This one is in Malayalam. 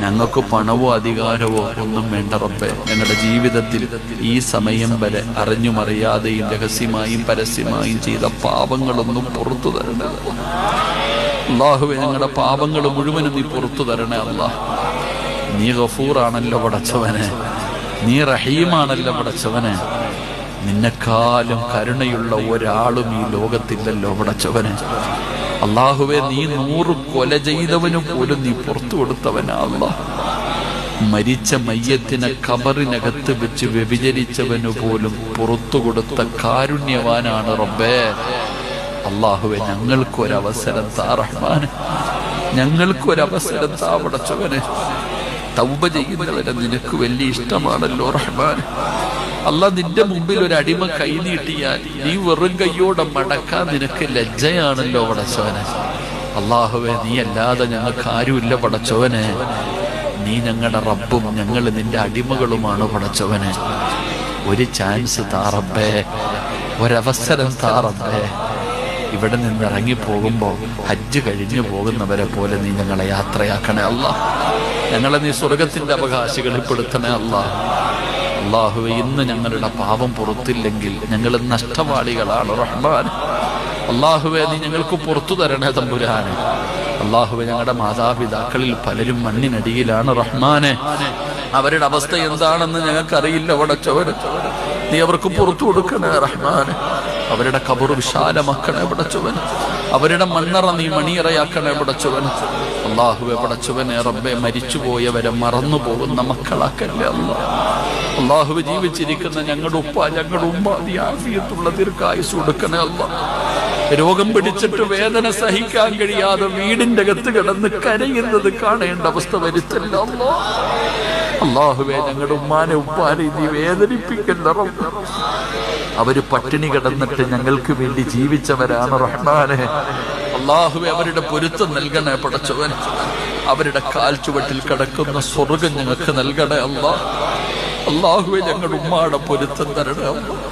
ഞങ്ങൾക്ക് പണവോ അധികാരവോ ഒന്നും വേണ്ട റബ്ബേ. ഞങ്ങളുടെ ജീവിതത്തിൽ ഈ സമയം വരെ അറിഞ്ഞും അറിയാതെയും രഹസ്യമായും പരസ്യമായും ചെയ്ത പാപങ്ങളൊന്നും പുറത്തു തരണേ അല്ലാഹുവേ. ഞങ്ങളുടെ പാപങ്ങൾ മുഴുവനും നീ പുറത്തു തരണേ അല്ലാഹ്. നീ ഗഫൂറാണല്ലോ പടച്ചവനെ, നീ റഹീമാണല്ലോ പടച്ചവനെ. നിന്നെക്കാളും കരുണയുള്ള ഒരാളും ഈ ലോകത്തില്ലല്ലോ പടച്ചവനെ. അല്ലാഹുവേ, നീ 100 കൊല ചെയ്തവനും പോലും നീ പുറത്തു കൊടുത്തവനാ അല്ലാഹ്. മരിച്ച മയ്യത്തിനെ ഖബറിനകത്ത് വെച്ച് വ്യഭിചരിച്ചവനു പോലും പുറത്തു കൊടുത്ത കാരുണ്യവാനാണ് റബ്ബേ. അല്ലാഹുവേ, ഞങ്ങൾക്കൊരവസരം താ റഹ്മാനെ, ഞങ്ങൾക്കൊരവസരം താ പടച്ചവനെ. തൗബ ചെയ്യുന്നവരെ നിനക്ക് വലിയ ഇഷ്ടമാണല്ലോ റഹ്മാൻ. അല്ലാഹ്, നിന്റെ മുമ്പിൽ ഒരു അടിമ കൈ നീട്ടിയാൽ നീ വെറും കൈയോടെ മടക്കാൻ നിനക്ക് ലജ്ജയാണല്ലോ പടച്ചവനെ. അല്ലാഹുവേ, നീ അല്ലാതെ ഞങ്ങൾക്ക് ആരുമില്ല പടച്ചവനെ. നീ ഞങ്ങളുടെ റബ്ബും ഞങ്ങൾ നിന്റെ അടിമകളുമാണ് പടച്ചവനെ. ഒരു ചാൻസ് താ റബ്ബേ, ഒരവസരം താ റബ്ബേ. ഇവിടെ നിന്ന് ഇറങ്ങിപ്പോകുമ്പോൾ ഹജ്ജ് കഴിഞ്ഞു പോകുന്നവരെ പോലെ നീ ഞങ്ങളെ യാത്രയാക്കണേ അല്ലാഹ്. ഞങ്ങളെ നീ സ്വർഗത്തിന്റെ അവകാശികളിൽ പെടുത്തണേ അല്ലാഹ്. അല്ലാഹുവേ, ഇന്ന് ഞങ്ങളുടെ പാപം പുറത്തില്ലെങ്കിൽ ഞങ്ങൾ നഷ്ടവാളികളാണ് റഹ്മാൻ. അല്ലാഹുവേ, നീ ഞങ്ങൾക്ക് പുറത്തു തരണേ തമ്പുരാനെ. അല്ലാഹുവേ, ഞങ്ങളുടെ മാതാപിതാക്കളിൽ പലരും മണ്ണിനടിയിലാണ് റഹ്മാനെ. അവരുടെ അവസ്ഥ എന്താണെന്ന് ഞങ്ങൾക്കറിയില്ല പടച്ചവനെ. നീ അവർക്ക് പുറത്തു കൊടുക്കണേ റഹ്മാനെ. അവരുടെ ഖബർ വിശാലമാക്കണേ പടച്ചവനെ. അവരുടെ മണ്ണറ നീ മണിയറയാക്കണേ പടച്ചവനെ. അല്ലാഹുവേ പടച്ചവനെ, റബ്ബേ, മരിച്ചുപോയവരെ മറന്നു പോകുന്ന മക്കളാക്കല്ലേ അല്ലാഹ്. അല്ലാഹുവേ, ജീവിച്ചിരിക്കുന്ന ഞങ്ങളുടെ ഉപ്പ ഞങ്ങളുടെ ഉമ്മ നീ ആഫിയത്തുള്ള ദീർഘായുസ്സ് കൊടുക്കണേ അല്ലാഹ്. രോഗം പിടിച്ചിട്ട് വേദന സഹിക്കാൻ കഴിയാതെ വീടിന്റെ അകത്ത് കിടന്ന് കരയുന്നത് കാണേണ്ട അവസ്ഥ വരുത്തല്ല അല്ലാഹ്. അല്ലാഹുവേ, ഞങ്ങളുടെ ഉമ്മാനെ ഉപ്പാനെ നീ വേദനിപ്പിക്കല്ല റബ്ബേ. അവര് പട്ടിണി കിടന്നിട്ട് ഞങ്ങൾക്ക് വേണ്ടി ജീവിച്ചവരാണ് റഹ്മാനെ. അല്ലാഹുവേ, അവരുടെ പൊരുത്തം നൽകണേ പടച്ചവൻ. അവരുടെ കാൽ ചുവട്ടിൽ കിടക്കുന്ന സ്വർഗം ഞങ്ങൾക്ക് നൽകണേ അല്ലാഹ്. അല്ലാഹുവേ, ഞങ്ങളുടെ ഉമ്മാടെ പൊരുത്തം തരണേ അല്ലാഹ്.